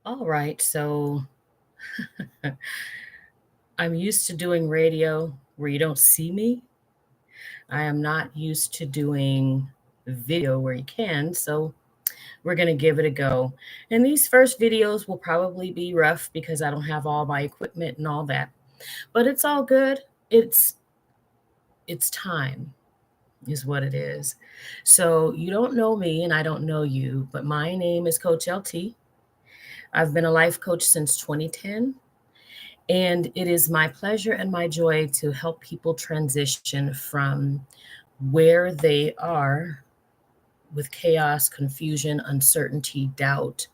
All right, so I'm used to doing radio where you don't see me. I am not used to doing video where you can, so we're going to give it a go. And these first videos will probably be rough because I don't have all my equipment and all that. But it's all good. It's time is what it is. So you don't know me and I don't know you, but my name is Coach LT. I've been a life coach since 2010. And it is my pleasure and my joy to help people transition from where they are with chaos, confusion, uncertainty, doubt,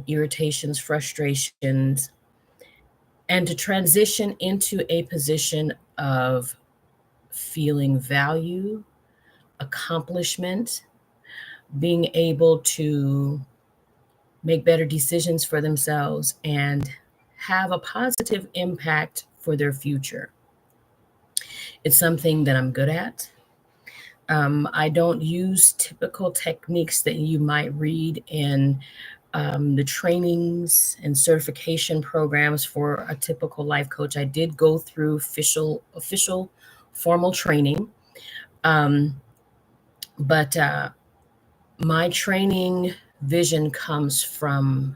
irritations, frustrations, and to transition into a position of feeling value, accomplishment, being able to make better decisions for themselves, and have a positive impact for their future. It's something that I'm good at. I don't use typical techniques that you might read in the trainings and certification programs for a typical life coach. I did go through official formal training, um, but my training vision comes from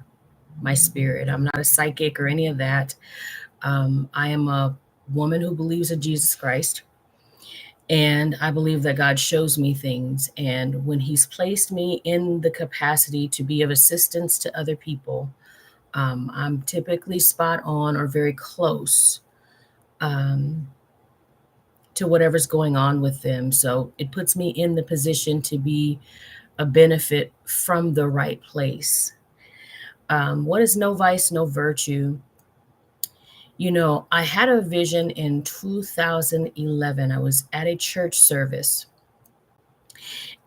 my spirit. I'm not a psychic or any of that. I am a woman who believes in Jesus Christ. And I believe that God shows me things. And when He's placed me in the capacity to be of assistance to other people, I'm typically spot on or very close um, to whatever's going on with them. So it puts me in the position to be a benefit from the right place. What is no vice, no virtue? You know, I had a vision in 2011. I was at a church service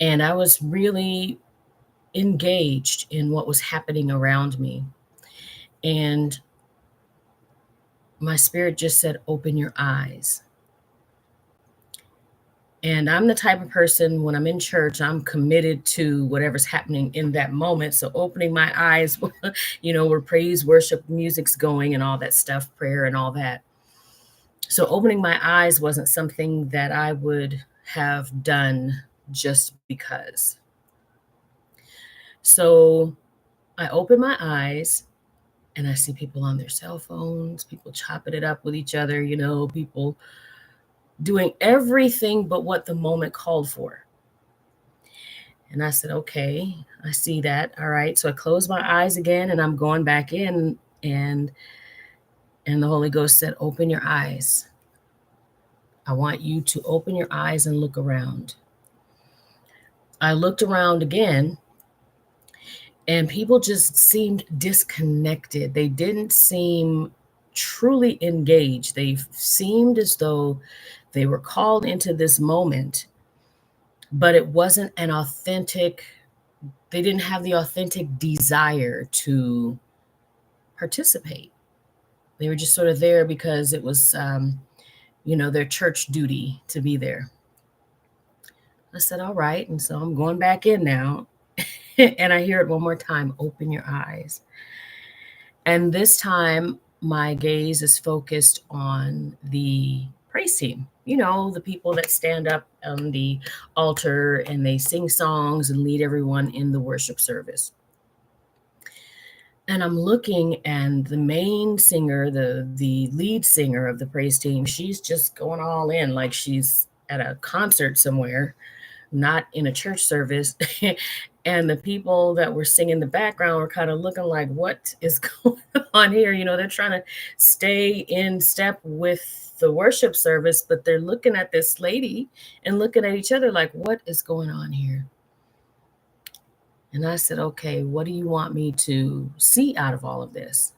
and I was really engaged in what was happening around me. And my spirit just said, open your eyes. And I'm the type of person when I'm in church, I'm committed to whatever's happening in that moment. So opening my eyes, where praise, worship, music's going and all that stuff, prayer and all that. So opening my eyes wasn't something that I would have done just because. So I open my eyes and I see people on their cell phones, people chopping it up with each other, people doing everything but what the moment called for. And I said, okay, I see that. All right. So I close my eyes again and I'm going back in and the Holy Ghost said, open your eyes. I want you to open your eyes and look around. I looked around again and people just seemed disconnected. They didn't seem truly engaged. They seemed as though they were called into this moment, but it wasn't an authentic, they didn't have the authentic desire to participate. They were just sort of there because it was, their church duty to be there. I said, all right. And so I'm going back in now. And I hear it one more time, open your eyes. And this time, my gaze is focused on the praise team. The people that stand up on the altar and they sing songs and lead everyone in the worship service. And I'm looking, and the main singer, the lead singer of the praise team, she's just going all in like she's at a concert somewhere, not in a church service. And the people that were singing in the background were kind of looking like, what is going on here? They're trying to stay in step with the worship service, but they're looking at this lady and looking at each other like, what is going on here? And I said, okay, what do you want me to see out of all of this?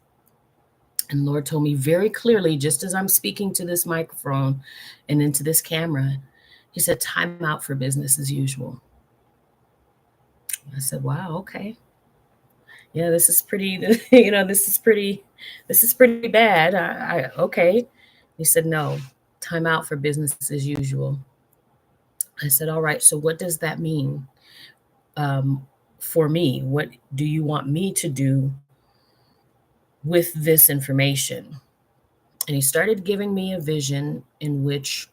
And Lord told me very clearly, just as I'm speaking to this microphone and into this camera, He said, time out for business as usual. I said, wow, okay. Yeah, this is pretty, this is pretty bad. Okay. He said, no, time out for business as usual. I said, all right, so what does that mean? Um, for me, what do you want me to do with this information. And he started giving me a vision in which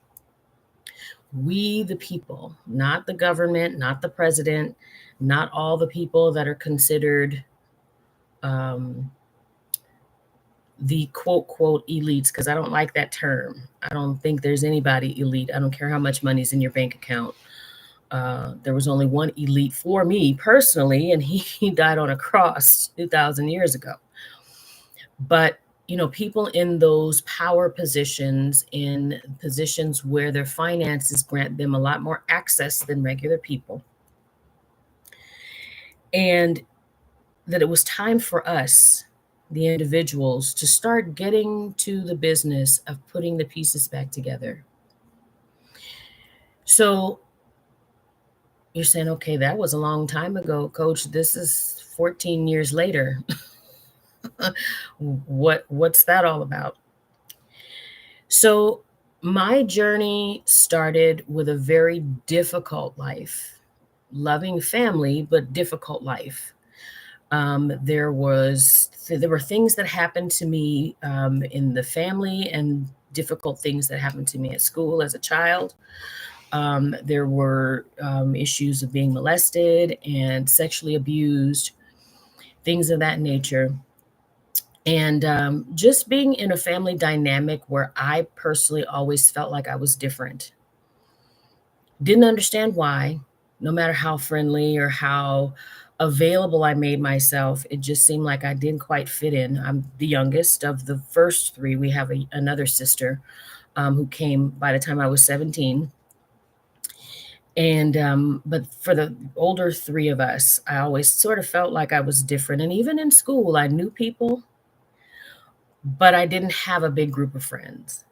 we, the people, not the government, not the president, not all the people that are considered um, the quote, quote, elites, because I don't like that term. I don't think there's anybody elite. I don't care how much money's in your bank account. There was only one elite for me personally, and he died on a cross 2,000 years ago. But people in those power positions, in positions where their finances grant them a lot more access than regular people, and that it was time for us, the individuals, to start getting to the business of putting the pieces back together. So you're saying, okay, that was a long time ago, Coach. This is 14 years later. What's that all about? So my journey started with a very difficult life, loving family, but difficult life. There were things that happened to me in the family, and difficult things that happened to me at school as a child. There were issues of being molested and sexually abused, things of that nature. And just being in a family dynamic where I personally always felt like I was different. Didn't understand why, no matter how friendly or how available I made myself, it just seemed like I didn't quite fit in. I'm the youngest of the first three. We have another sister who came by the time I was 17. And but for the older three of us, I always sort of felt like I was different. And even in school, I knew people, but I didn't have a big group of friends.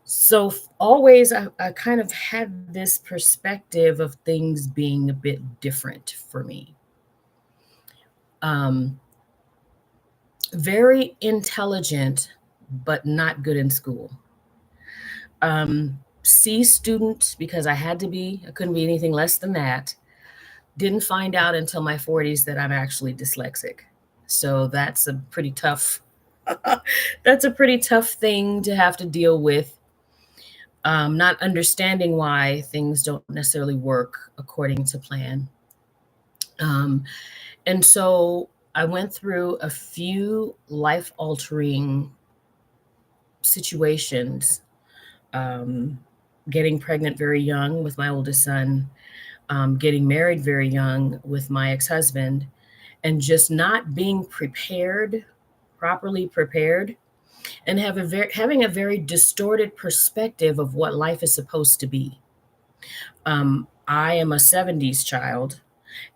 So always I kind of had this perspective of things being a bit different for me. Um, Very intelligent, but not good in school. C student because I had to be, I couldn't be anything less than that. Didn't find out until my 40s that I'm actually dyslexic. So that's a pretty tough that's a pretty tough thing to have to deal with. Not understanding why things don't necessarily work according to plan. Um, and so I went through a few life altering situations, um, getting pregnant very young with my oldest son, getting married very young with my ex husband, and just not being prepared, properly prepared, and having a very distorted perspective of what life is supposed to be. I am a 70s child,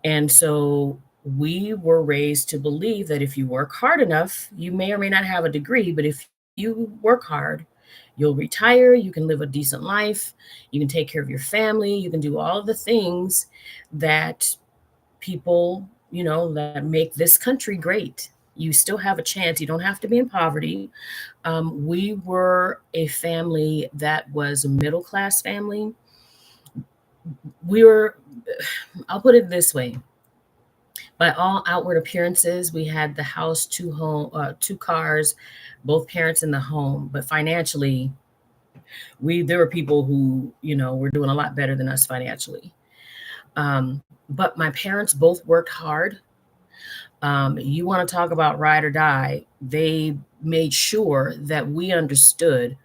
and so we were raised to believe that if you work hard enough, you may or may not have a degree, but if you work hard, you'll retire, you can live a decent life, you can take care of your family, you can do all of the things that people, that make this country great. You still have a chance. You don't have to be in poverty. We were a family that was a middle class family. We were, I'll put it this way, by all outward appearances, we had the house, two cars, both parents in the home. But financially, there were people who were doing a lot better than us financially. But my parents both worked hard. You want to talk about ride or die? They made sure that we understood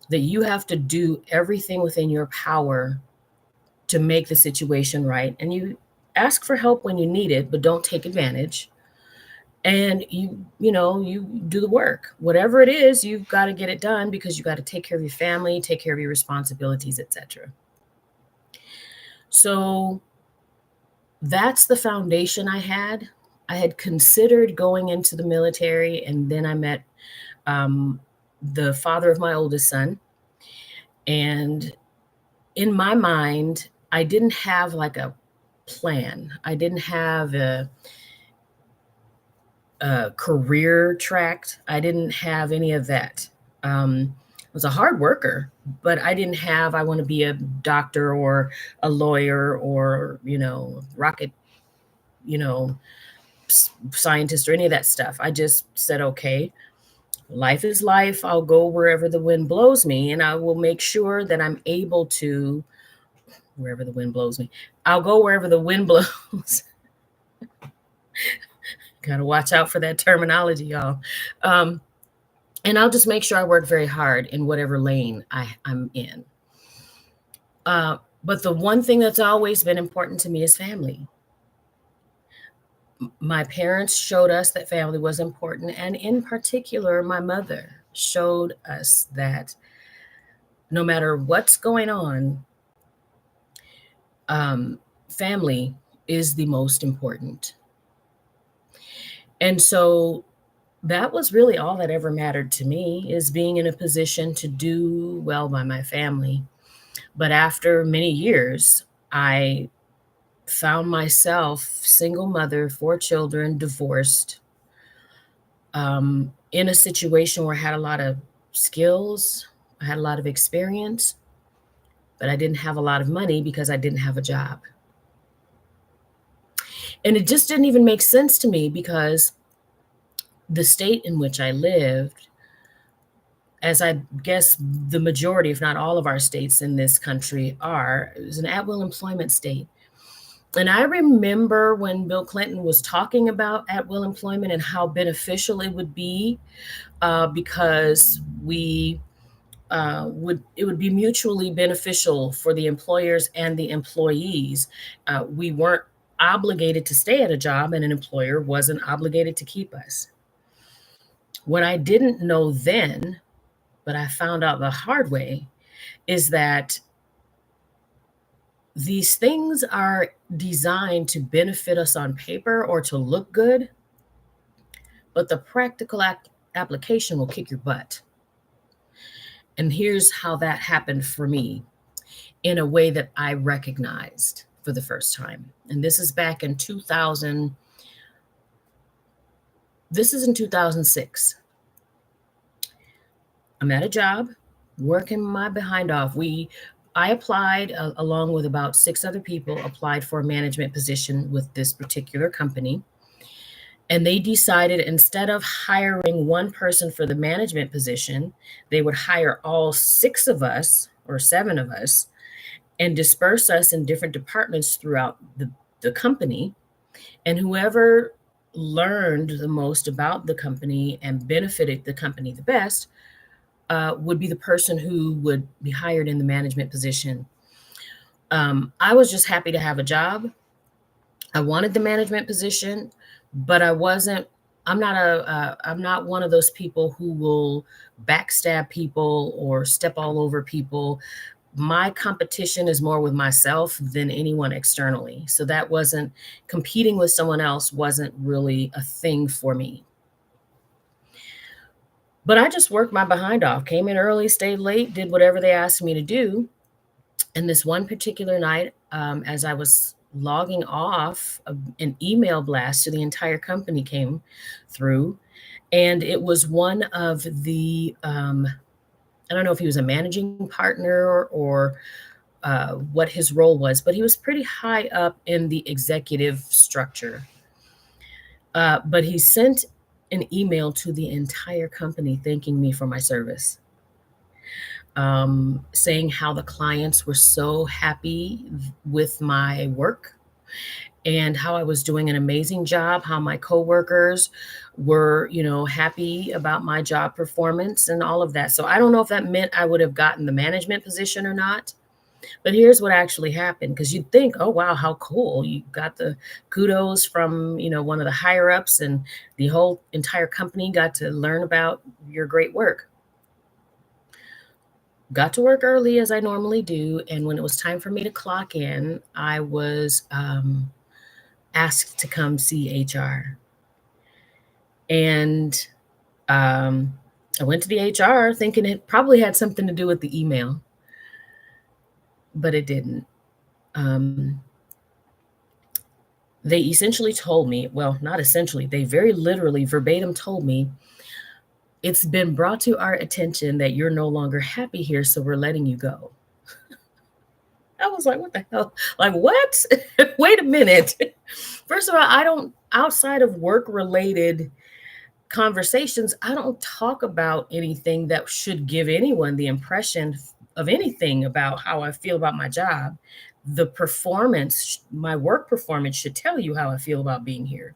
that you have to do everything within your power to make the situation right, and you ask for help when you need it, but don't take advantage. And you do the work, whatever it is. You've got to get it done because you got to take care of your family, take care of your responsibilities, etc. So that's the foundation I had. I had considered going into the military, and then I met the father of my oldest son. And in my mind, I didn't have like a plan. I didn't have a career track. I didn't have any of that. I was a hard worker, but I didn't have, I want to be a doctor or a lawyer or, rocket, you know, scientist or any of that stuff. I just said, okay, life is life. I'll go wherever the wind blows me, and I will make sure that I'm able to, wherever the wind blows me, I'll go wherever the wind blows. Gotta watch out for that terminology, y'all. Um, and I'll just make sure I work very hard in whatever lane I'm in. But the one thing that's always been important to me is family. My parents showed us that family was important, and in particular, my mother showed us that no matter what's going on, family is the most important. And so that was really all that ever mattered to me, is being in a position to do well by my family. But after many years, I found myself single mother, 4 children, divorced, in a situation where I had a lot of skills, I had a lot of experience, but I didn't have a lot of money because I didn't have a job. And it just didn't even make sense to me because the state in which I lived, as I guess the majority, if not all of our states in this country are, it was an at-will employment state. And I remember when Bill Clinton was talking about at-will employment and how beneficial it would be, because it would be mutually beneficial for the employers and the employees. We weren't obligated to stay at a job, and an employer wasn't obligated to keep us. What I didn't know then, but I found out the hard way, is that these things are designed to benefit us on paper or to look good, but the practical application will kick your butt. And here's how that happened for me in a way that I recognized for the first time. And this is back in 2000. This is in 2006. I'm at a job, working my behind off. I applied, along with about 6 other people, applied for a management position with this particular company. And they decided, instead of hiring one person for the management position, they would hire all 6 of us or 7 of us and disperse us in different departments throughout the company. And whoever learned the most about the company and benefited the company the best would be the person who would be hired in the management position. I was just happy to have a job. I wanted the management position, but I'm not one of those people who will backstab people or step all over people. My competition is more with myself than anyone externally. So that wasn't, competing with someone else wasn't really a thing for me. But I just worked my behind off, came in early, stayed late, did whatever they asked me to do. And this one particular night, as I was logging off, an email blast to the entire company came through. And it was one of the, I don't know if he was a managing partner or what his role was, but he was pretty high up in the executive structure. But he sent an email to the entire company thanking me for my service, saying how the clients were so happy with my work and how I was doing an amazing job, how my coworkers were, happy about my job performance and all of that. So I don't know if that meant I would have gotten the management position or not. But here's what actually happened, because you'd think, oh, wow, how cool. You got the kudos from, one of the higher ups, and the whole entire company got to learn about your great work. Got to work early as I normally do. And when it was time for me to clock in, I was asked to come see HR. And I went to the HR thinking it probably had something to do with the email, but it didn't. They essentially told me, well, not essentially, they very literally verbatim told me, it's been brought to our attention that you're no longer happy here, so we're letting you go. I was like, what the hell? Like, what? Wait a minute. First of all, I don't, outside of work related conversations, I don't talk about anything that should give anyone the impression of anything about how I feel about my job. The performance, my work performance should tell you how I feel about being here.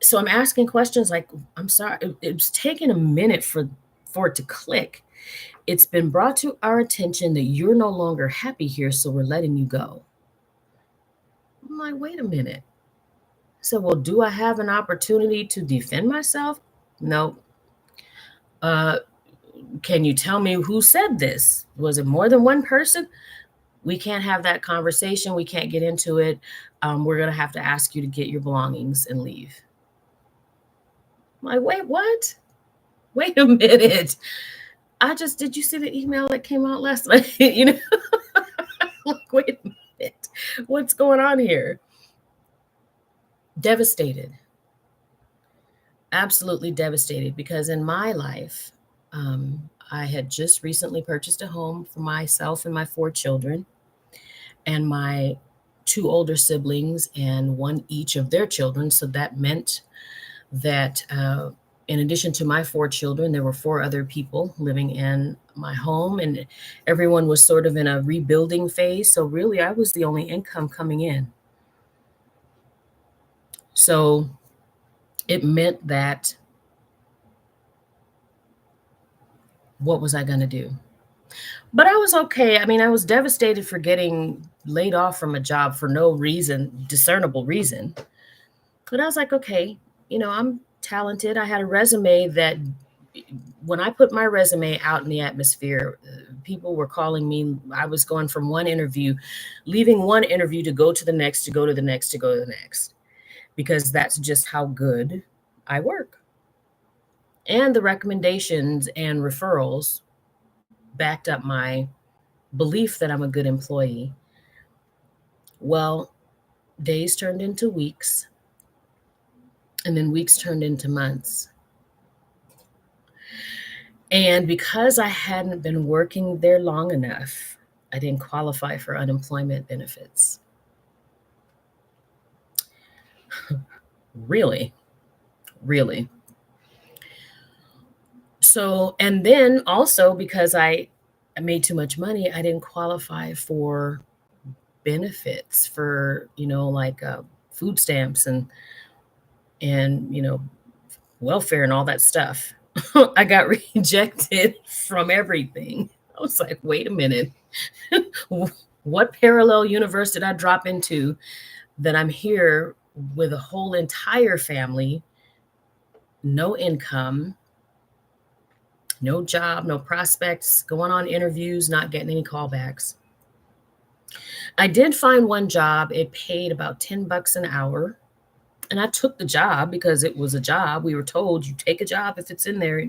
So I'm asking questions like, I'm sorry, it's taking a minute for it to click. It's been brought to our attention that you're no longer happy here, so we're letting you go. I'm like, wait a minute. So, well, do I have an opportunity to defend myself? No. Uh, can you tell me who said this? Was it more than one person? We can't have that conversation. We can't get into it. We're going to have to ask you to get your belongings and leave. I'm like, wait, what? Wait a minute. Did you see the email that came out last night? Like, wait a minute. What's going on here? Devastated. Absolutely devastated because in my life, I had just recently purchased a home for myself and my 4 children, and my 2 older siblings, and one each of their children. So that meant that in addition to my 4 children, there were 4 other people living in my home, and everyone was sort of in a rebuilding phase. So really, I was the only income coming in. So it meant that what was I going to do? But I was okay. I mean, I was devastated for getting laid off from a job for no reason, discernible reason. But I was like, okay, I'm talented. I had a resume that when I put my resume out in the atmosphere, people were calling me. I was going from one interview, leaving one interview to go to the next, to go to the next, to go to the next, because that's just how good I work. And the recommendations and referrals backed up my belief that I'm a good employee. Well, days turned into weeks, and then weeks turned into months. And because I hadn't been working there long enough, I didn't qualify for unemployment benefits. Really, really. So, and then also because I made too much money, I didn't qualify for benefits for, like food stamps and welfare and all that stuff. I got rejected from everything. I was like, wait a minute. What parallel universe did I drop into that I'm here with a whole entire family, no income, no job, no prospects, going on interviews, not getting any callbacks? I did find one job. It paid about $10 an hour. And I took the job because it was a job. We were told you take a job if it's in there,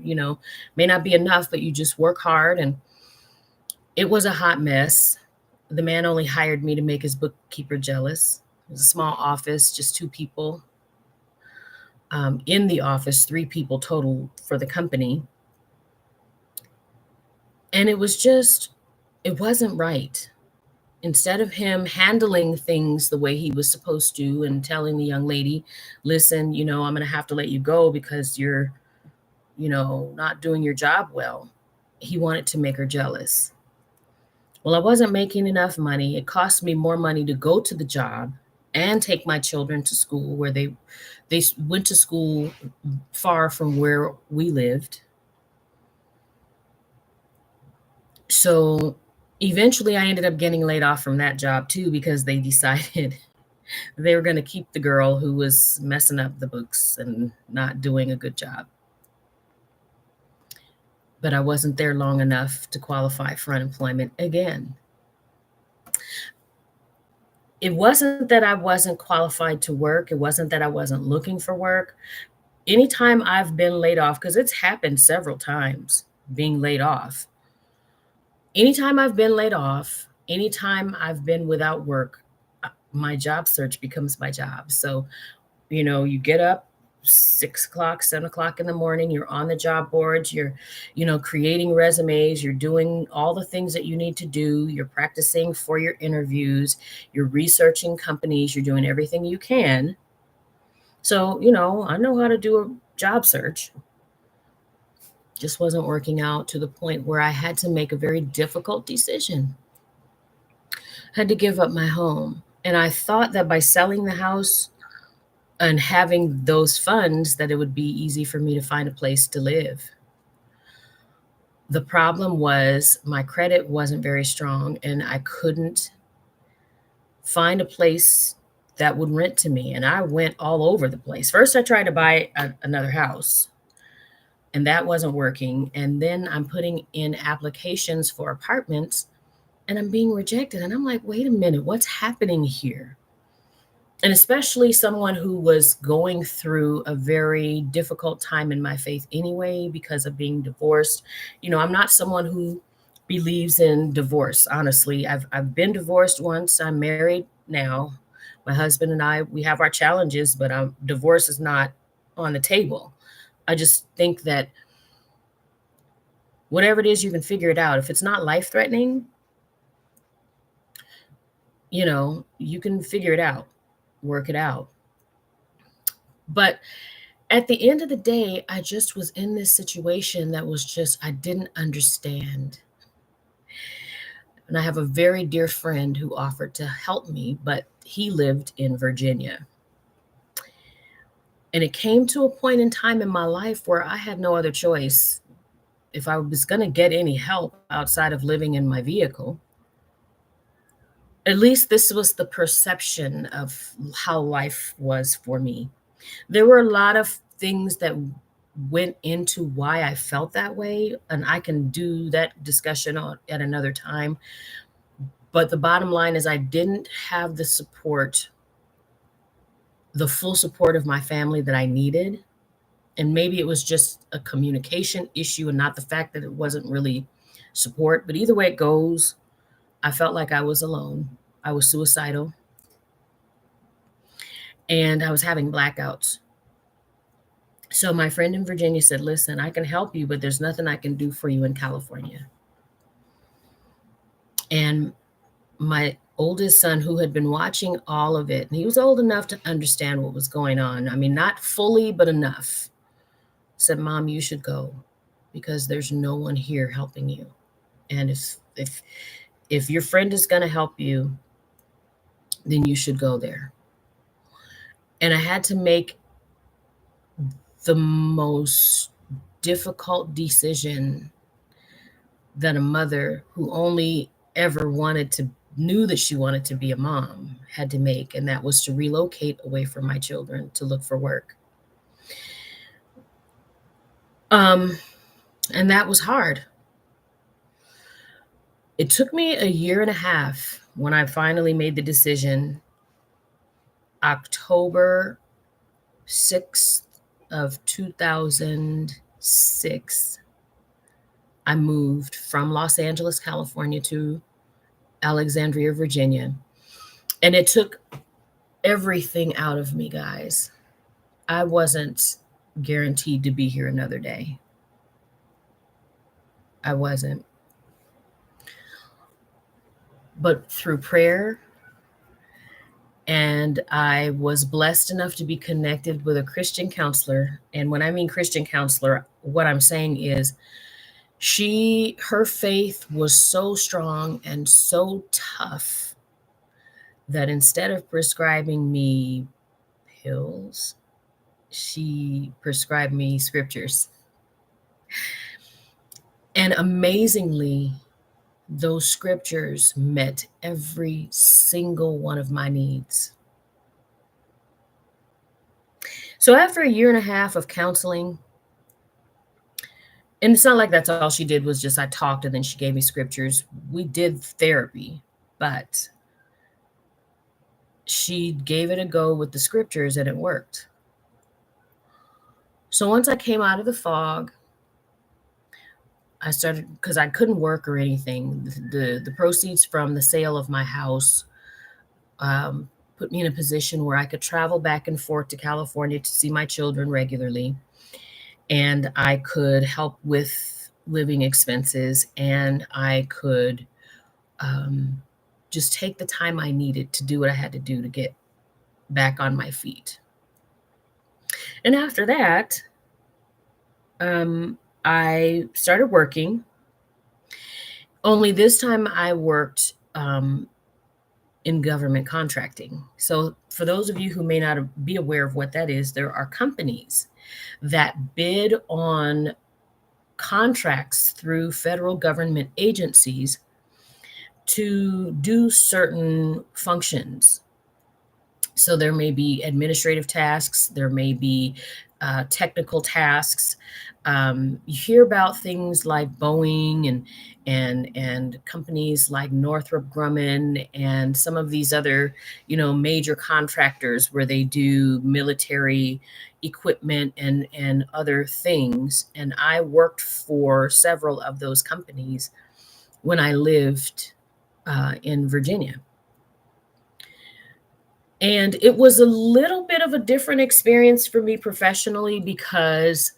may not be enough, but you just work hard. And it was a hot mess. The man only hired me to make his bookkeeper jealous. It was a small office, just 2 people in the office, 3 people total for the company. And it wasn't right. Instead of him handling things the way he was supposed to and telling the young lady, listen, I'm going to have to let you go because you're, not doing your job well, he wanted to make her jealous. Well, I wasn't making enough money. It cost me more money to go to the job and take my children to school, where they went to school far from where we lived. So eventually I ended up getting laid off from that job too, because they decided they were going to keep the girl who was messing up the books and not doing a good job. But I wasn't there long enough to qualify for unemployment again. It wasn't that I wasn't qualified to work. It wasn't that I wasn't looking for work. Anytime I've been laid off, because it's happened several times, being laid off. Anytime I've been laid off, anytime I've been without work, my job search becomes my job. So, you get up 6 o'clock, 7 o'clock in the morning. You're on the job boards. You're creating resumes. You're doing all the things that you need to do. You're practicing for your interviews. You're researching companies. You're doing everything you can. So, I know how to do a job search. Just wasn't working out to the point where I had to make a very difficult decision. I had to give up my home. And I thought that by selling the house and having those funds that it would be easy for me to find a place to live. The problem was my credit wasn't very strong and I couldn't find a place that would rent to me. And I went all over the place. First, I tried to buy another house and that wasn't working. And then I'm putting in applications for apartments and I'm being rejected. And I'm like, wait a minute, what's happening here? And especially someone who was going through a very difficult time in my faith anyway because of being divorced. I'm not someone who believes in divorce. Honestly, I've been divorced once. I'm married now. My husband and I, we have our challenges, but divorce is not on the table. I just think that whatever it is, you can figure it out. If it's not life threatening, you can figure it out, work it out. But at the end of the day, I just was in this situation that was just, I didn't understand. And I have a very dear friend who offered to help me, but he lived in Virginia. And it came to a point in time in my life where I had no other choice. If I was going to get any help outside of living in my vehicle, at least this was the perception of how life was for me. There were a lot of things that went into why I felt that way, and I can do that discussion at another time. But the bottom line is I didn't have the support, the full support of my family that I needed. And maybe it was just a communication issue and not the fact that it wasn't really support. But either way it goes, I felt like I was alone. I was suicidal and I was having blackouts. So my friend in Virginia said, listen, I can help you, but there's nothing I can do for you in California. And my oldest son, who had been watching all of it, and he was old enough to understand what was going on. I mean, not fully, but enough, said, Mom, you should go because there's no one here helping you. And if your friend is going to help you, then you should go there. And I had to make the most difficult decision that a mother who only ever knew that she wanted to be a mom had to make, and that was to relocate away from my children to look for work. And that was hard. It took me a year and a half when I finally made the decision. October 6th of 2006, I moved from Los Angeles, California to Alexandria, Virginia. And it took everything out of me, guys. I wasn't guaranteed to be here another day. I wasn't. But through prayer, and I was blessed enough to be connected with a Christian counselor. And when I mean Christian counselor, what I'm saying is her faith was so strong and so tough that instead of prescribing me pills, she prescribed me scriptures. And amazingly, those scriptures met every single one of my needs. So after a year and a half of counseling, and it's not like that's all she did was just I talked and then she gave me scriptures. We did therapy, but she gave it a go with the scriptures and it worked. So once I came out of the fog, I started, because I couldn't work or anything. The proceeds from the sale of my house put me in a position where I could travel back and forth to California to see my children regularly, and I could help with living expenses, and I could um, just take the time I needed to do what I had to do to get back on my feet. And after that, I started working. Only this time I worked in government contracting. So, for those of you who may not be aware of what that is, there are companies that bid on contracts through federal government agencies to do certain functions. So there may be administrative tasks, there may be technical tasks. You hear about things like Boeing and companies like Northrop Grumman and some of these other, major contractors where they do military equipment and other things. And I worked for several of those companies when I lived in Virginia. And it was a little bit of a different experience for me professionally because,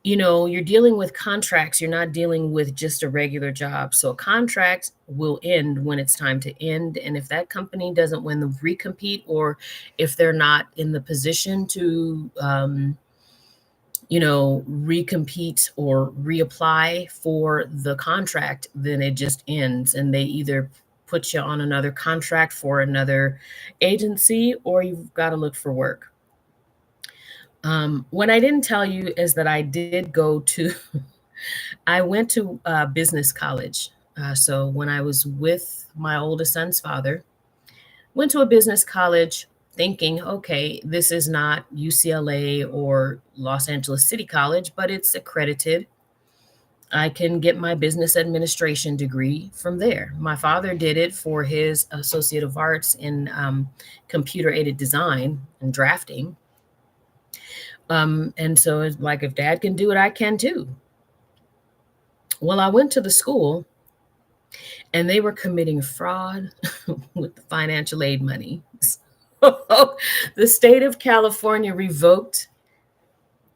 you're dealing with contracts. You're not dealing with just a regular job. So a contract will end when it's time to end. And if that company doesn't win the recompete, or if they're not in the position to, recompete or reapply for the contract, then it just ends. And they either put you on another contract for another agency, or you've got to look for work. What I didn't tell you is that I did go to, I went to business college. So when I was with my oldest son's father, went to a business college thinking, okay, this is not UCLA or Los Angeles City College, but it's accredited. I can get my business administration degree from there. My father did it for his Associate of Arts in computer aided design and drafting. And so it's like, if dad can do it, I can too. Well, I went to the school and they were committing fraud with the financial aid money. So the state of California revoked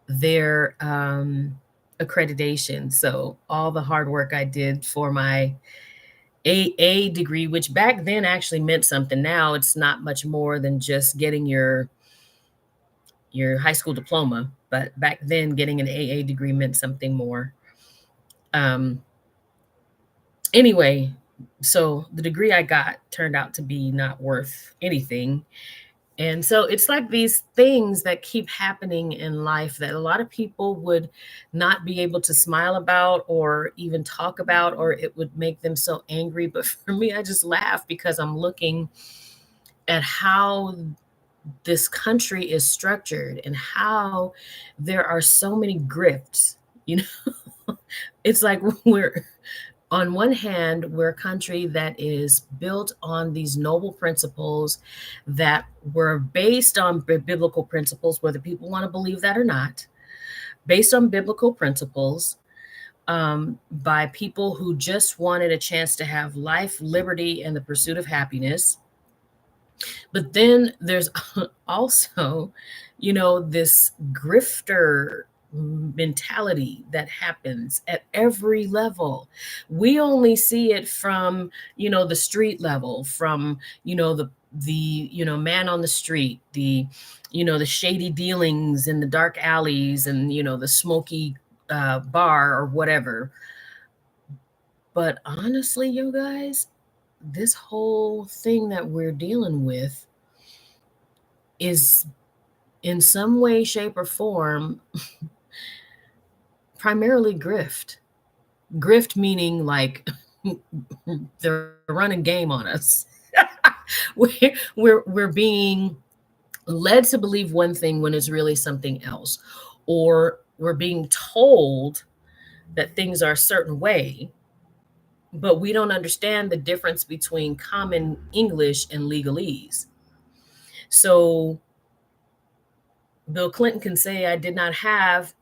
their accreditation. So all the hard work I did for my AA degree, which back then actually meant something. Now it's not much more than just getting your high school diploma, but back then getting an AA degree meant something more. Um, anyway, so the degree I got turned out to be not worth anything. And so it's like these things that keep happening in life that a lot of people would not be able to smile about or even talk about, or it would make them so angry. But for me, I just laugh because I'm looking at how this country is structured and how there are so many grifts. You know, it's like we're on one hand, we're a country that is built on these noble principles that were based on biblical principles, whether people want to believe that or not, based on biblical principles, by people who just wanted a chance to have life, liberty, and the pursuit of happiness. But then there's also, this grifter mentality that happens at every level. We only see it from, the street level, from, man on the street, the shady dealings in the dark alleys and, the smoky bar or whatever. But honestly, you guys, this whole thing that we're dealing with is in some way, shape, or form primarily grift. Grift meaning like they're running game on us. We're being led to believe one thing when it's really something else, or we're being told that things are a certain way, but we don't understand the difference between common English and legalese. So Bill Clinton can say I did not have,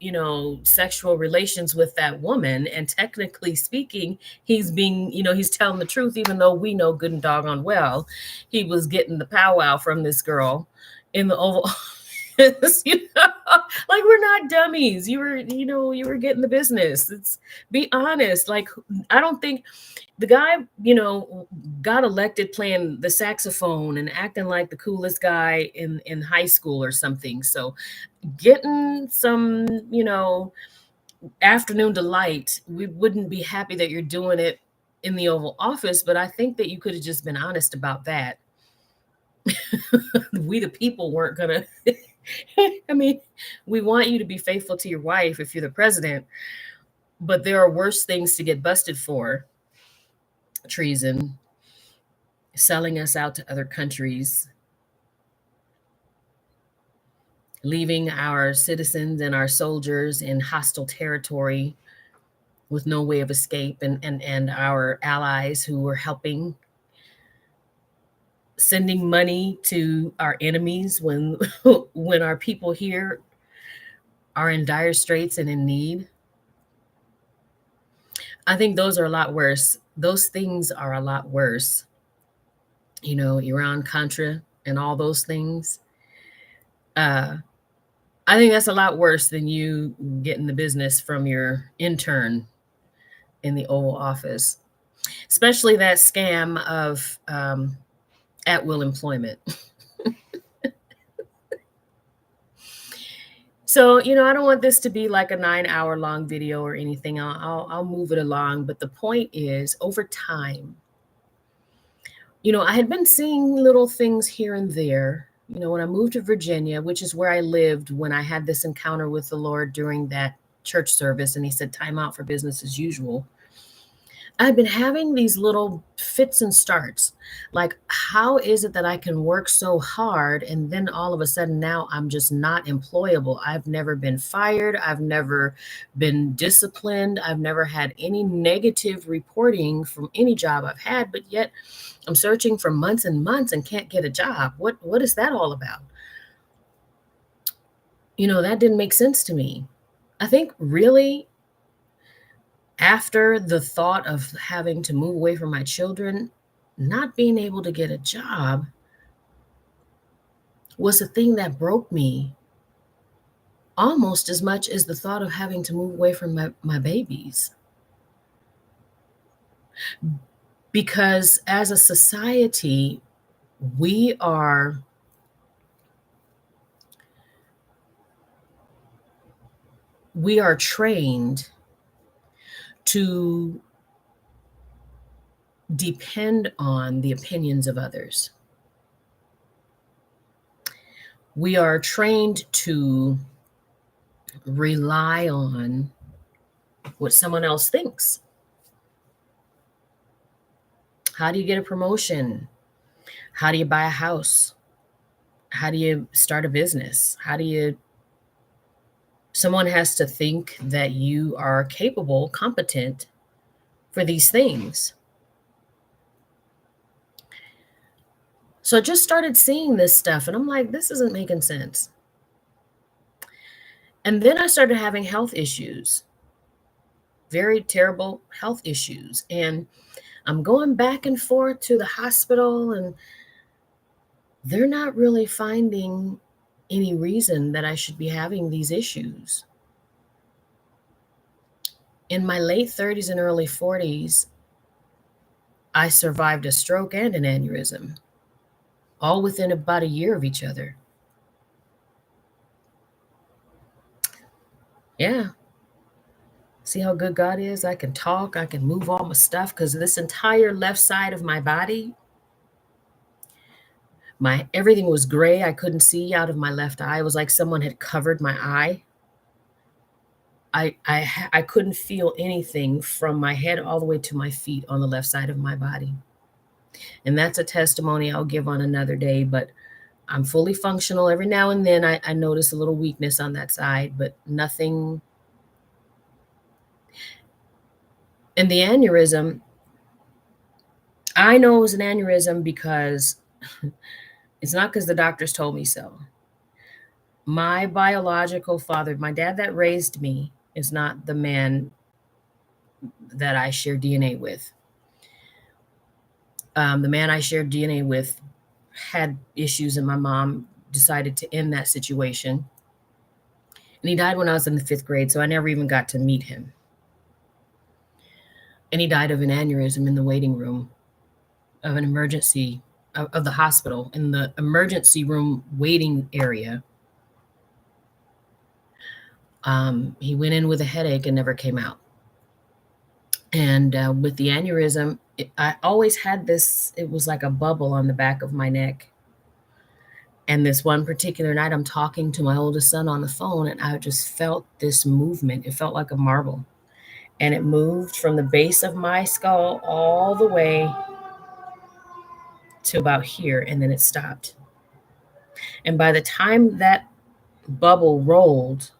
sexual relations with that woman. And technically speaking, he's being, he's telling the truth, even though we know good and doggone well he was getting the powwow from this girl in the Oval Office. Like, we're not dummies. You were getting the business. It's Be honest. Like, I don't think the guy, got elected playing the saxophone and acting like the coolest guy in high school or something. So getting some, afternoon delight, we wouldn't be happy that you're doing it in the Oval Office, but I think that you could have just been honest about that. We the people weren't gonna I mean, we want you to be faithful to your wife if you're the president, but there are worse things to get busted for: treason, selling us out to other countries, leaving our citizens and our soldiers in hostile territory with no way of escape, and our allies who were helping, sending money to our enemies when when our people here are in dire straits and in need. I think those are a lot worse. Those things are a lot worse. Iran Contra and all those things. Uh, I think that's a lot worse than you getting the business from your intern in the Oval Office, especially that scam of at will employment. So, I don't want this to be like a 9-hour long video or anything. I'll move it along. But the point is, over time, I had been seeing little things here and there. When I moved to Virginia, which is where I lived when I had this encounter with the Lord during that church service, and he said, time out for business as usual. I've been having these little fits and starts. Like, how is it that I can work so hard and then all of a sudden now I'm just not employable? I've never been fired. I've never been disciplined. I've never had any negative reporting from any job I've had, but yet I'm searching for months and months and can't get a job. What is that all about? That didn't make sense to me. I think really after the thought of having to move away from my children, not being able to get a job was the thing that broke me almost as much as the thought of having to move away from my babies. Because as a society, we are trained to depend on the opinions of others. We are trained to rely on what someone else thinks. How do you get a promotion? How do you buy a house? How do you start a business? Someone has to think that you are capable, competent for these things. So I just started seeing this stuff and I'm like, this isn't making sense. And then I started having health issues, very terrible health issues. And I'm going back and forth to the hospital and they're not really finding any reason that I should be having these issues. In my late 30s and early 40s, I survived a stroke and an aneurysm, all within about a year of each other. Yeah. See how good God is? I can talk, I can move all my stuff because this entire left side of my body, everything was gray. I couldn't see out of my left eye. It was like someone had covered my eye. I couldn't feel anything from my head all the way to my feet on the left side of my body. And that's a testimony I'll give on another day, but I'm fully functional. Every now and then I notice a little weakness on that side, but nothing. And the aneurysm, I know it was an aneurysm because it's not because the doctors told me so. My biological father, my dad that raised me, is not the man that I share DNA with. The man I shared DNA with had issues, and my mom decided to end that situation. And he died when I was in the 5th grade, so I never even got to meet him. And he died of an aneurysm in the waiting room of an emergency of the hospital, in the emergency room waiting area. He went in with a headache and never came out. And with the aneurysm, I always had this, it was like a bubble on the back of my neck. And this one particular night, I'm talking to my oldest son on the phone, and I just felt this movement. It felt like a marble. And it moved from the base of my skull all the way to about here, and then it stopped. And by the time that bubble rolled,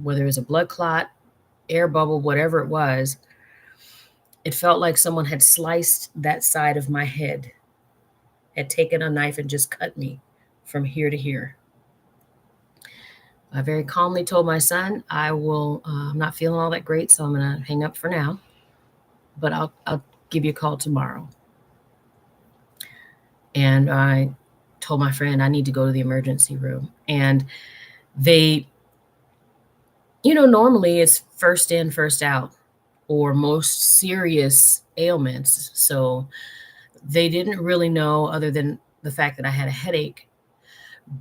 whether it was a blood clot, air bubble, whatever it was, it felt like someone had sliced that side of my head, had taken a knife and just cut me from here to here. I very calmly told my son, I'm not feeling all that great, so I'm going to hang up for now, but I'll give you a call tomorrow. And I told my friend I need to go to the emergency room. And they, normally it's first in, first out, or most serious ailments. So they didn't really know, other than the fact that I had a headache.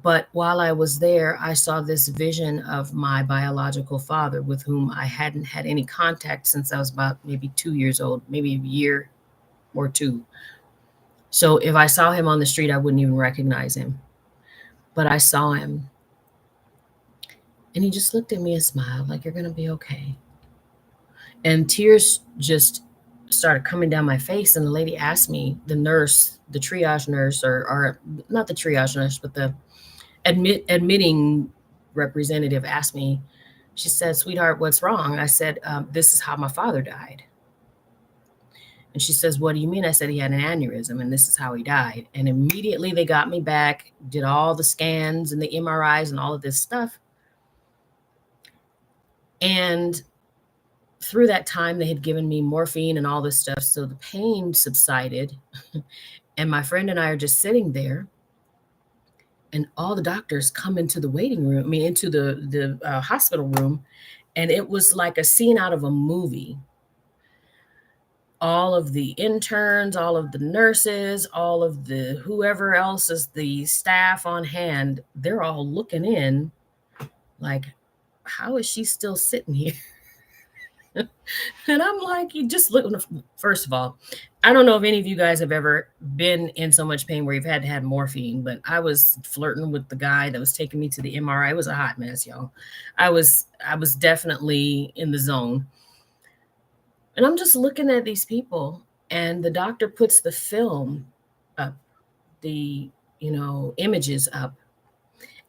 But while I was there, I saw this vision of my biological father, with whom I hadn't had any contact since I was about maybe 2 years old, maybe a year or two. So if I saw him on the street, I wouldn't even recognize him. But I saw him. And he just looked at me and smiled, like, "You're going to be okay." And tears just started coming down my face. And the lady asked me, the nurse, the triage nurse, or not the triage nurse, but the admitting representative asked me, she said, "Sweetheart, what's wrong?" I said, "This is how my father died." And she says, "What do you mean?" I said, "He had an aneurysm and this is how he died." And immediately they got me back, did all the scans and the MRIs and all of this stuff. And through that time, they had given me morphine and all this stuff. So the pain subsided. And my friend and I are just sitting there. And all the doctors come into the waiting room, into the hospital room. And it was like a scene out of a movie. All of the interns, all of the nurses, all of the whoever else is the staff on hand, they're all looking in like, how is she still sitting here? And I'm like, you just look, first of all, I don't know if any of you guys have ever been in so much pain where you've had to have morphine, but I was flirting with the guy that was taking me to the MRI. It was a hot mess, y'all. I was definitely in the zone. And I'm just looking at these people, and the doctor puts the film up, the, images up,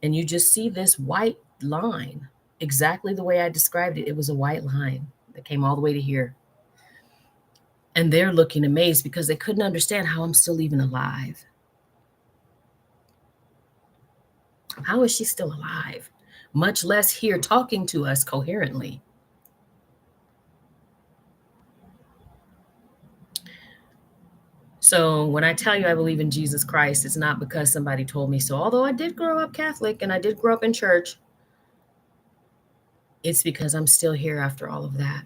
and you just see this white line, exactly the way I described it. It was a white line that came all the way to here. And they're looking amazed because they couldn't understand how I'm still even alive. How is she still alive? Much less here talking to us coherently. So when I tell you I believe in Jesus Christ, it's not because somebody told me so. Although I did grow up Catholic and I did grow up in church, it's because I'm still here after all of that.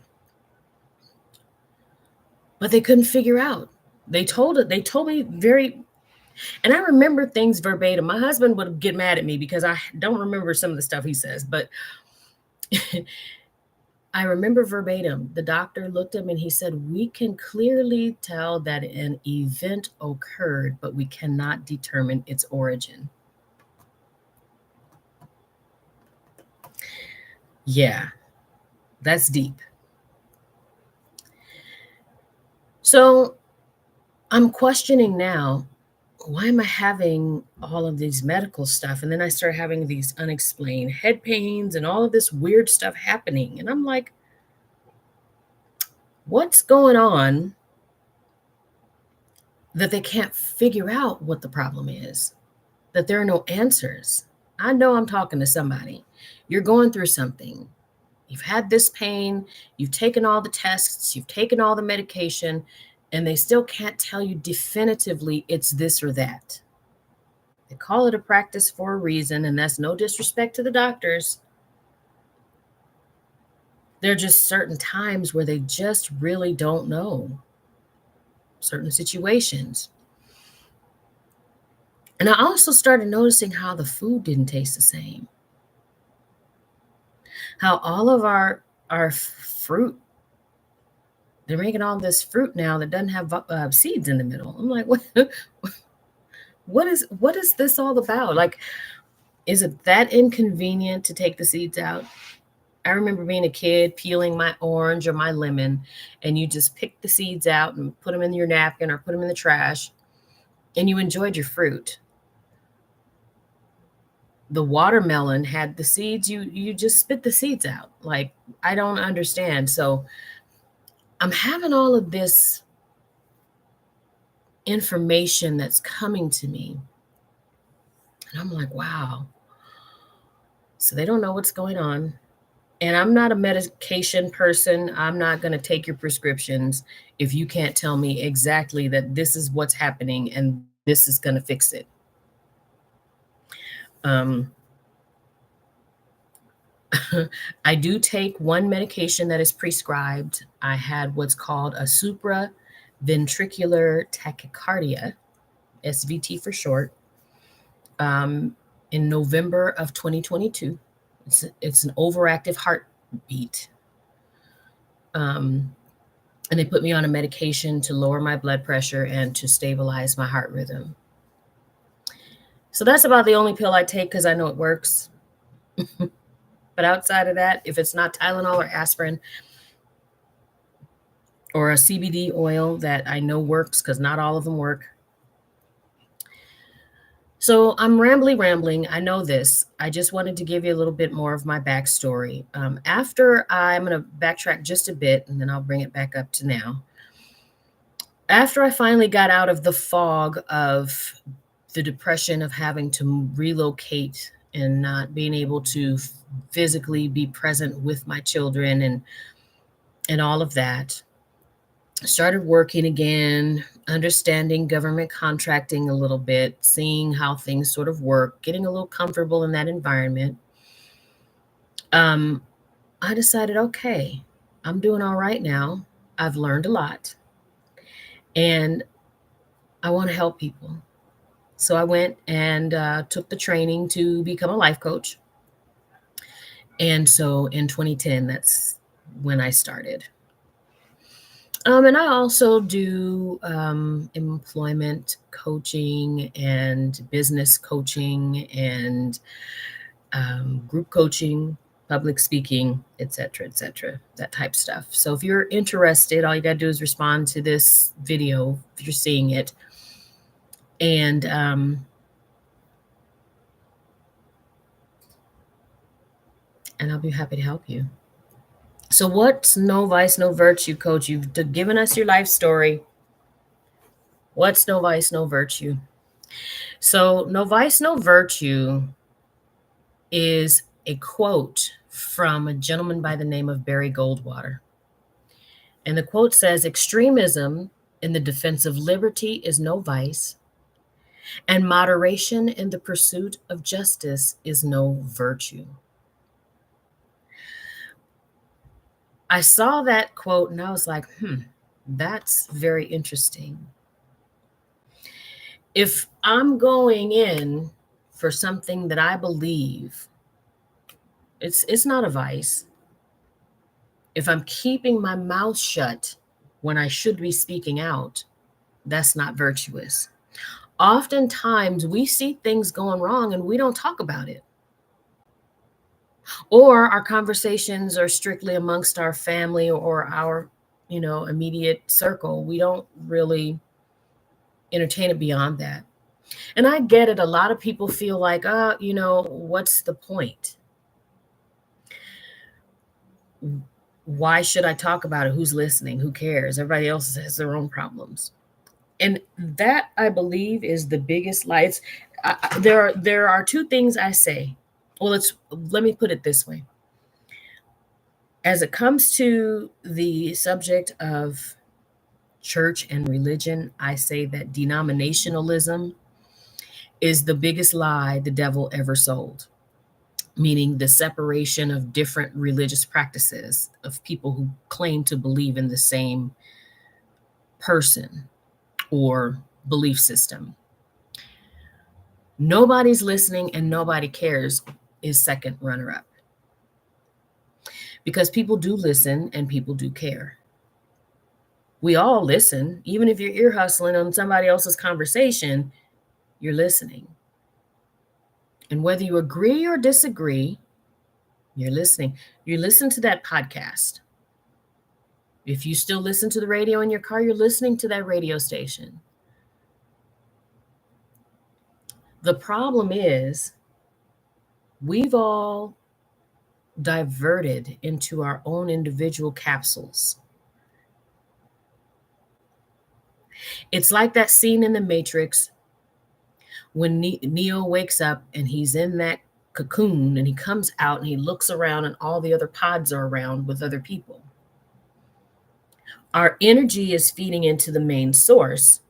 But they couldn't figure out. They told me very, and I remember things verbatim. My husband would get mad at me because I don't remember some of the stuff he says, but I remember verbatim. The doctor looked at me and he said, "We can clearly tell that an event occurred, but we cannot determine its origin." Yeah, that's deep. So I'm questioning now, why am I having all of these medical stuff? And then I start having these unexplained head pains and all of this weird stuff happening. And I'm like, what's going on that they can't figure out what the problem is? That there are no answers. I know I'm talking to somebody. You're going through something. You've had this pain, you've taken all the tests, you've taken all the medication, and they still can't tell you definitively it's this or that. They call it a practice for a reason, and that's no disrespect to the doctors. There are just certain times where they just really don't know certain situations. And I also started noticing how the food didn't taste the same. How all of our fruit, they're making all this fruit now that doesn't have seeds in the middle. I'm like, what is this all about? Like, is it that inconvenient to take the seeds out? I remember being a kid peeling my orange or my lemon, and you just pick the seeds out and put them in your napkin or put them in the trash, and you enjoyed your fruit. The watermelon had the seeds, you just spit the seeds out. Like, I don't understand. So I'm having all of this information that's coming to me, and I'm like, wow. So they don't know what's going on. And I'm not a medication person. I'm not going to take your prescriptions if you can't tell me exactly that this is what's happening and this is going to fix it. Um, I do take one medication that is prescribed. I had what's called a supraventricular tachycardia, SVT for short, um, in November of 2022. It's an overactive heartbeat. Um, and they put me on a medication to lower my blood pressure and to stabilize my heart rhythm. So that's about the only pill I take because I know it works. But outside of that, if it's not Tylenol or aspirin or a CBD oil that I know works, because not all of them work. So I'm rambling. I know this. I just wanted to give you a little bit more of my backstory. I'm going to backtrack just a bit and then I'll bring it back up to now. After I finally got out of the fog of the depression of having to relocate and not being able to physically be present with my children and all of that, I started working again, understanding government contracting a little bit, seeing how things sort of work, getting a little comfortable in that environment. I decided, okay, I'm doing all right now. I've learned a lot and I want to help people. So I went and took the training to become a life coach. And so in 2010, that's when I started. And I also do employment coaching and business coaching and group coaching, public speaking, et cetera, that type stuff. So if you're interested, all you got to do is respond to this video if you're seeing it. And I'll be happy to help you. So what's no vice, no virtue, coach? You've given us your life story. What's no vice, no virtue? So no vice, no virtue is a quote from a gentleman by the name of Barry Goldwater. And the quote says, extremism in the defense of liberty is no vice, and moderation in the pursuit of justice is no virtue. I saw that quote and I was like, that's very interesting. If I'm going in for something that I believe, it's not a vice. If I'm keeping my mouth shut when I should be speaking out, that's not virtuous. Oftentimes we see things going wrong and we don't talk about it. Or our conversations are strictly amongst our family or our, immediate circle. We don't really entertain it beyond that. And I get it. A lot of people feel like, what's the point? Why should I talk about it? Who's listening? Who cares? Everybody else has their own problems. And that, I believe, is the biggest lie. There are two things I say. Well, let me put it this way. As it comes to the subject of church and religion, I say that denominationalism is the biggest lie the devil ever sold, meaning the separation of different religious practices of people who claim to believe in the same person or belief system. Nobody's listening and nobody cares is second runner up. Because people do listen and people do care. We all listen, even if you're ear hustling on somebody else's conversation, you're listening. And whether you agree or disagree, you're listening. You listen to that podcast. If you still listen to the radio in your car, you're listening to that radio station. The problem is we've all diverted into our own individual capsules. It's like that scene in The Matrix when Neo wakes up and he's in that cocoon and he comes out and he looks around and all the other pods are around with other people. Our energy is feeding into the main source,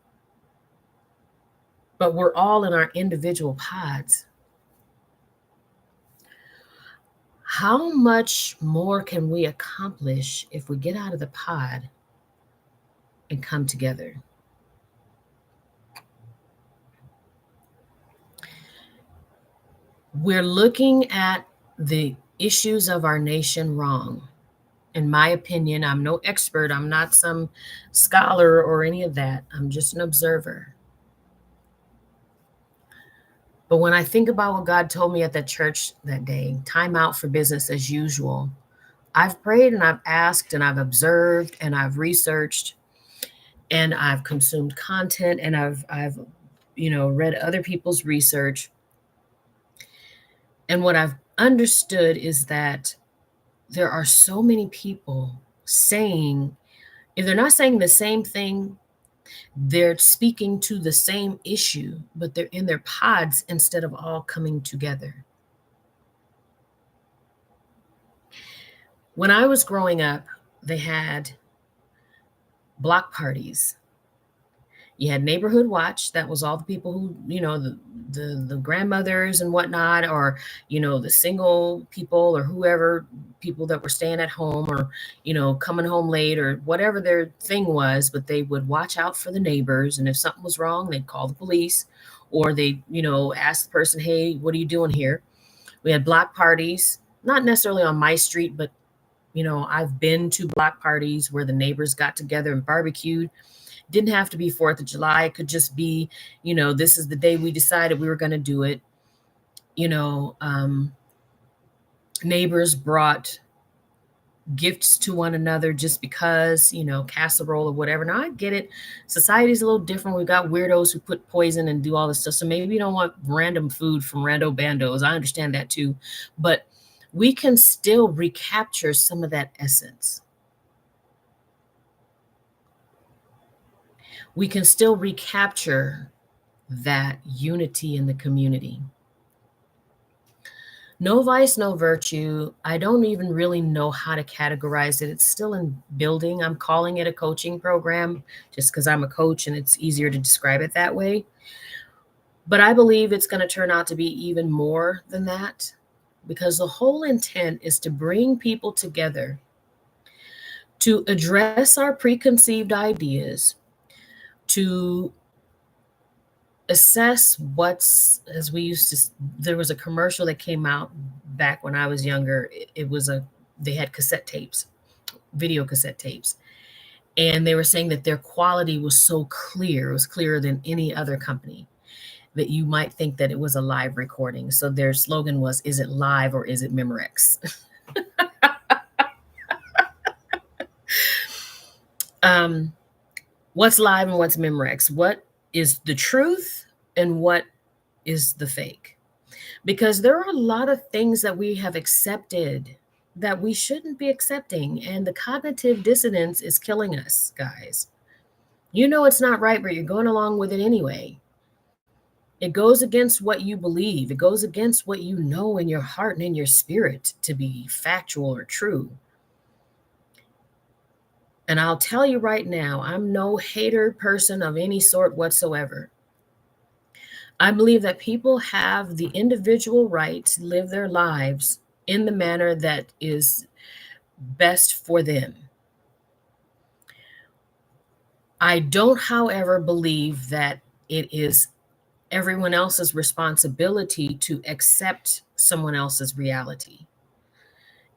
but we're all in our individual pods. How much more can we accomplish if we get out of the pod and come together? We're looking at the issues of our nation wrong. In my opinion, I'm no expert. I'm not some scholar or any of that. I'm just an observer. But when I think about what God told me at that church that day, time out for business as usual, I've prayed and I've asked and I've observed and I've researched and I've consumed content and I've read other people's research. And what I've understood is that there are so many people saying, if they're not saying the same thing, they're speaking to the same issue, but they're in their pods instead of all coming together. When I was growing up, they had block parties. You had neighborhood watch. That was all the people who, the grandmothers and whatnot, or, the single people or whoever, people that were staying at home or, coming home late or whatever their thing was, but they would watch out for the neighbors. And if something was wrong, they'd call the police or they, ask the person, hey, what are you doing here? We had block parties, not necessarily on my street, but, I've been to block parties where the neighbors got together and barbecued. Didn't have to be 4th of July. It could just be, this is the day we decided we were going to do it. Neighbors brought gifts to one another just because, casserole or whatever. Now I get it. Society's a little different. We've got weirdos who put poison and do all this stuff. So maybe you don't want random food from rando bandos. I understand that too. But we can still recapture some of that essence. We can still recapture that unity in the community. No vice, no virtue. I don't even really know how to categorize it. It's still in building. I'm calling it a coaching program just because I'm a coach and it's easier to describe it that way. But I believe it's going to turn out to be even more than that, because the whole intent is to bring people together to address our preconceived ideas, to assess as we used to, there was a commercial that came out back when I was younger. They had cassette tapes, video cassette tapes. And they were saying that their quality was so clear, it was clearer than any other company, that you might think that it was a live recording. So their slogan was, is it live or is it Memorex? What's live and what's Memorex? What is the truth and what is the fake? Because there are a lot of things that we have accepted that we shouldn't be accepting. And the cognitive dissonance is killing us, guys. It's not right, but you're going along with it anyway. It goes against what you believe. It goes against what you know in your heart and in your spirit to be factual or true. And I'll tell you right now, I'm no hater person of any sort whatsoever. I believe that people have the individual right to live their lives in the manner that is best for them. I don't, however, believe that it is everyone else's responsibility to accept someone else's reality.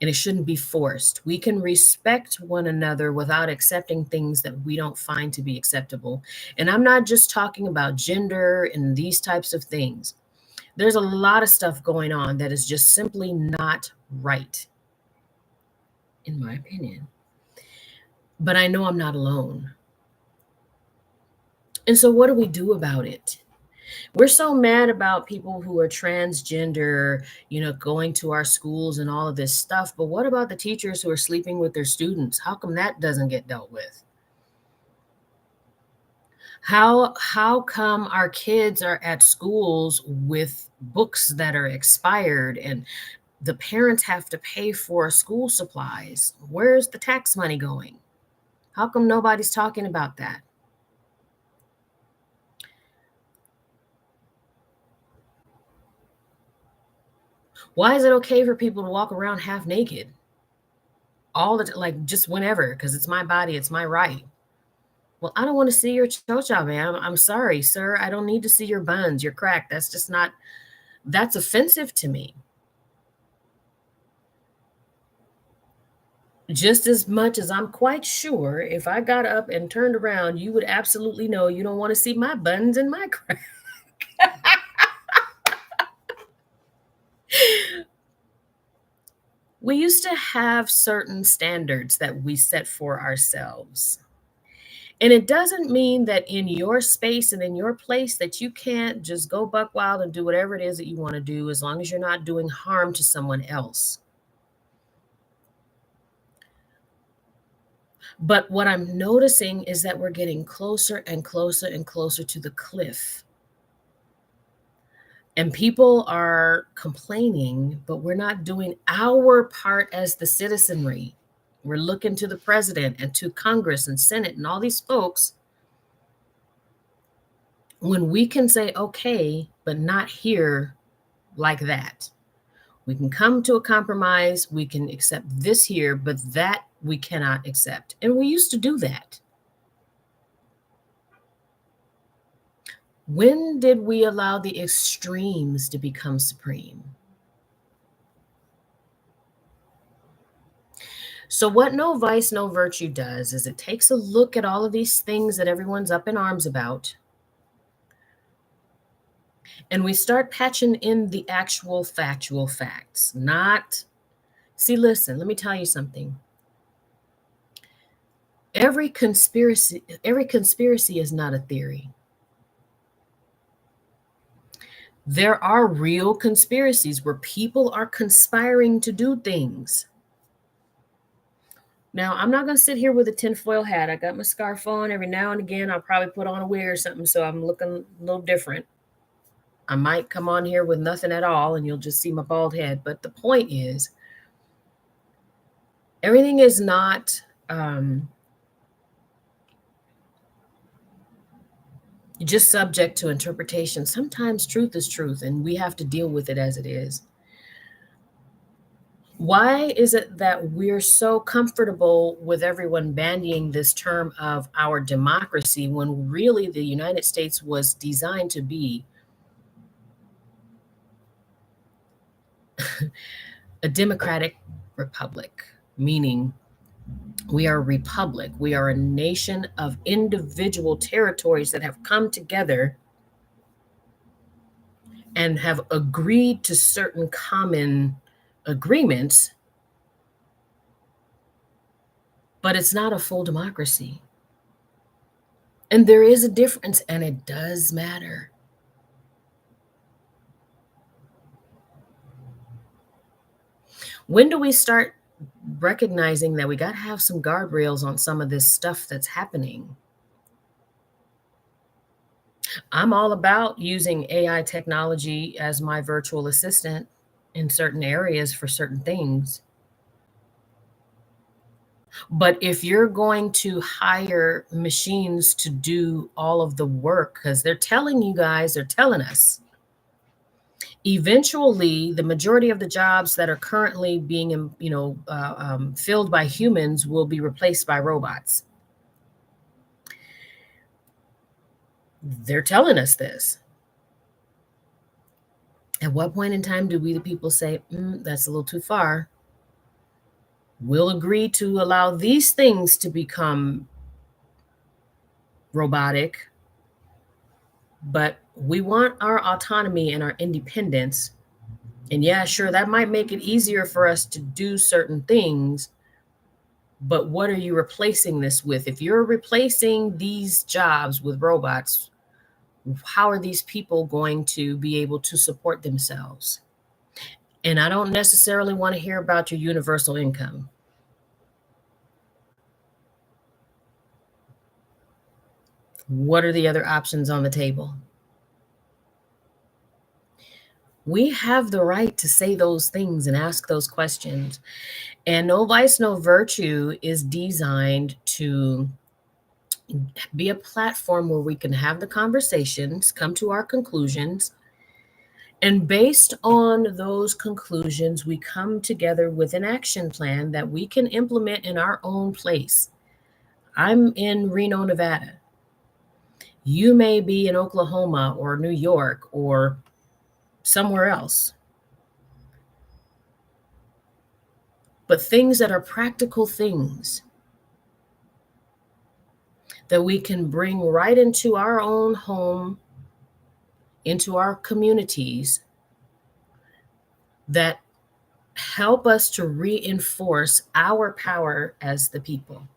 And it shouldn't be forced. We can respect one another without accepting things that we don't find to be acceptable. And I'm not just talking about gender and these types of things. There's a lot of stuff going on that is just simply not right, in my opinion. But I know I'm not alone. And so, what do we do about it? We're so mad about people who are transgender, going to our schools and all of this stuff. But what about the teachers who are sleeping with their students? How come that doesn't get dealt with? How come our kids are at schools with books that are expired and the parents have to pay for school supplies? Where's the tax money going? How come nobody's talking about that? Why is it okay for people to walk around half naked? All the like just whenever, because it's my body, it's my right. Well, I don't want to see your chocha, man. I'm sorry, sir. I don't need to see your buns, your crack. That's just not, that's offensive to me. Just as much as I'm quite sure if I got up and turned around, you would absolutely know you don't want to see my buns and my crack. We used to have certain standards that we set for ourselves. And it doesn't mean that in your space and in your place that you can't just go buck wild and do whatever it is that you want to do as long as you're not doing harm to someone else. But what I'm noticing is that we're getting closer and closer and closer to the cliff. And people are complaining, but we're not doing our part as the citizenry. We're looking to the president and to Congress and Senate and all these folks when we can say, okay, but not here like that. We can come to a compromise. We can accept this here, but that we cannot accept. And we used to do that. When did we allow the extremes to become supreme? So, what no vice, no virtue does is it takes a look at all of these things that everyone's up in arms about, and we start patching in the actual factual facts. Not, see, listen, let me tell you something. Every conspiracy is not a theory. There are real conspiracies where people are conspiring to do things. Now, I'm not going to sit here with a tinfoil hat. I got my scarf on. Every now and again, I'll probably put on a wig or something so I'm looking a little different. I might come on here with nothing at all and you'll just see my bald head. But the point is, everything is not just subject to interpretation. Sometimes truth is truth and we have to deal with it as it is. Why is it that we're so comfortable with everyone bandying this term of our democracy when really the United States was designed to be a democratic republic, meaning we are a republic. We are a nation of individual territories that have come together and have agreed to certain common agreements, but it's not a full democracy. And there is a difference, and it does matter. When do we start recognizing that we got to have some guardrails on some of this stuff that's happening? I'm all about using AI technology as my virtual assistant in certain areas for certain things. But if you're going to hire machines to do all of the work, because they're telling you guys, they're telling us, eventually the majority of the jobs that are currently being, filled by humans will be replaced by robots. They're telling us this. At what point in time do we, the people, say, that's a little too far? We'll agree to allow these things to become robotic, but we want our autonomy and our independence. And yeah, sure, that might make it easier for us to do certain things, but what are you replacing this with? If you're replacing these jobs with robots, how are these people going to be able to support themselves? And I don't necessarily want to hear about your universal income. What are the other options on the table? We have the right to say those things and ask those questions. And No Vice, No Virtue is designed to be a platform where we can have the conversations, come to our conclusions, and based on those conclusions, we come together with an action plan that we can implement in our own place. I'm in Reno, Nevada. You may be in Oklahoma or New York or somewhere else. But things that are practical things that we can bring right into our own home, into our communities, that help us to reinforce our power as the people.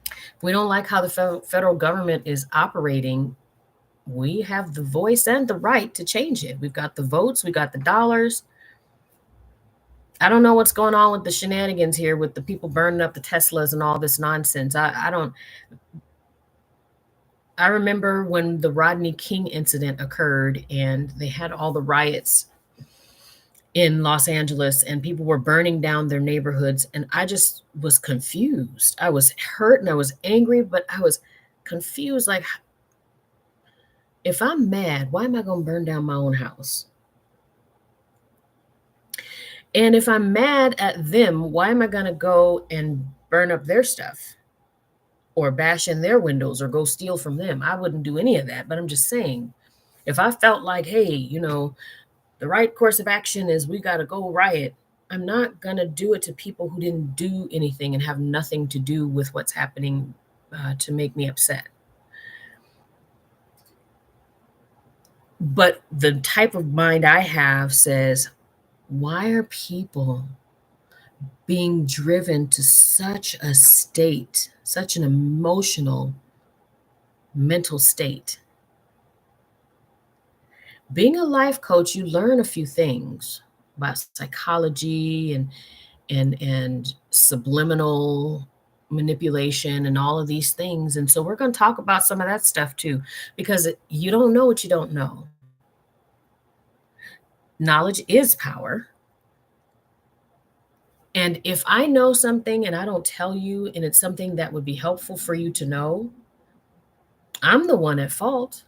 If we don't like how the federal government is operating, we have the voice and the right to change it. We've got the votes, we got the dollars. I don't know what's going on with the shenanigans here with the people burning up the Teslas and all this nonsense. I don't. I remember when the Rodney King incident occurred and they had all the riots in Los Angeles and people were burning down their neighborhoods. And I just was confused. I was hurt and I was angry, but I was confused. Like, if I'm mad, why am I going to burn down my own house? And if I'm mad at them, why am I going to go and burn up their stuff or bash in their windows or go steal from them? I wouldn't do any of that. But I'm just saying, if I felt like, hey, the right course of action is we got to go riot, I'm not going to do it to people who didn't do anything and have nothing to do with what's happening to make me upset. But the type of mind I have says, why are people being driven to such a state, such an emotional, mental state? Being a life coach, you learn a few things about psychology and subliminal manipulation and all of these things. And so we're going to talk about some of that stuff too, because you don't know what you don't know. Knowledge is power. And if I know something and I don't tell you, and it's something that would be helpful for you to know, I'm the one at fault.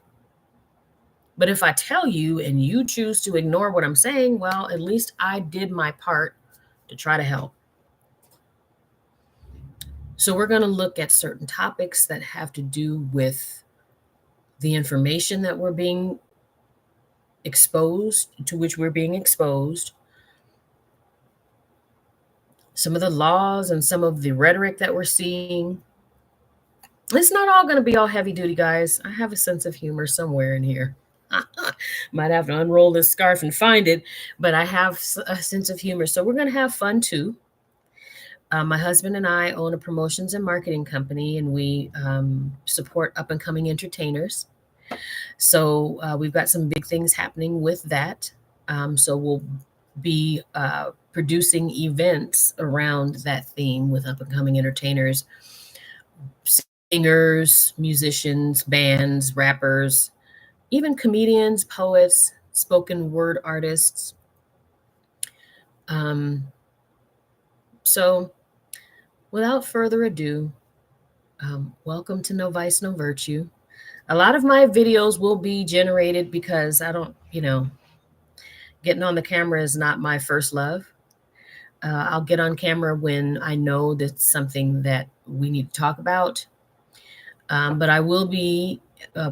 But if I tell you and you choose to ignore what I'm saying, well, at least I did my part to try to help. So we're going to look at certain topics that have to do with the information that we're being exposed, to which we're being exposed, some of the laws and some of the rhetoric that we're seeing. It's not all going to be all heavy duty, guys. I have a sense of humor somewhere in here. Might have to unroll this scarf and find it, but I have a sense of humor. So we're going to have fun too. My husband and I own a promotions and marketing company, and we support up and coming entertainers. So we've got some big things happening with that. So we'll be producing events around that theme with up and coming entertainers, singers, musicians, bands, rappers, even comedians, poets, spoken word artists. Um, so, without further ado, welcome to No Vice, No Virtue. A lot of my videos will be generated because I don't, getting on the camera is not my first love. I'll get on camera when I know that's something that we need to talk about. But I will be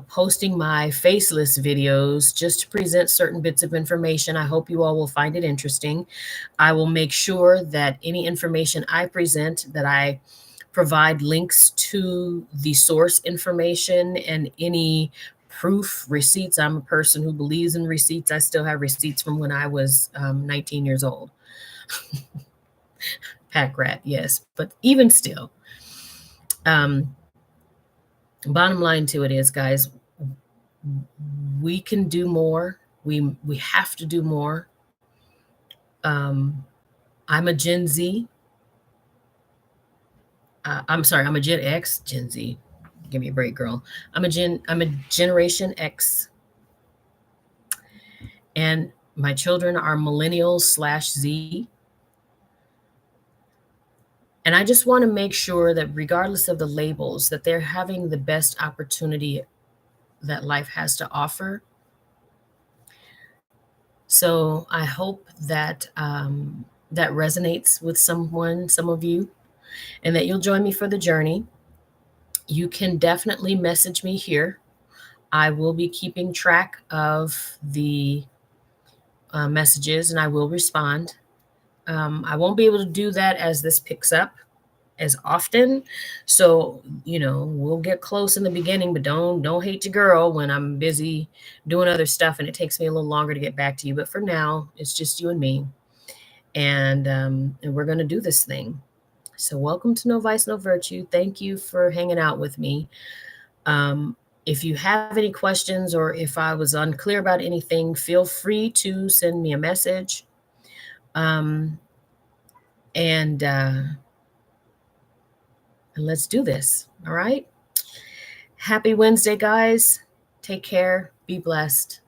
posting my faceless videos just to present certain bits of information. I hope you all will find it interesting. I will make sure that any information I present, that I provide links to the source information and any proof, receipts. I'm a person who believes in receipts. I still have receipts from when I was 19 years old. Pack rat, yes, but even still, um, bottom line to it is, guys, we can do more. We have to do more. I'm a Gen Z. I'm sorry, I'm a Gen X. Gen Z. Give me a break, girl. I'm a Generation X, and my children are millennials slash Z. And I just want to make sure that regardless of the labels, that they're having the best opportunity that life has to offer. So I hope that that resonates with someone, some of you, and that you'll join me for the journey. You can definitely message me here. I will be keeping track of the messages and I will respond. I won't be able to do that as this picks up as often. So, we'll get close in the beginning, but don't hate your girl when I'm busy doing other stuff and it takes me a little longer to get back to you. But for now, it's just you and me. And we're gonna do this thing. So welcome to No Vice, No Virtue. Thank you for hanging out with me. If you have any questions or if I was unclear about anything, feel free to send me a message. Um, and let's do this. All right. Happy Wednesday, guys. Take care. Be blessed.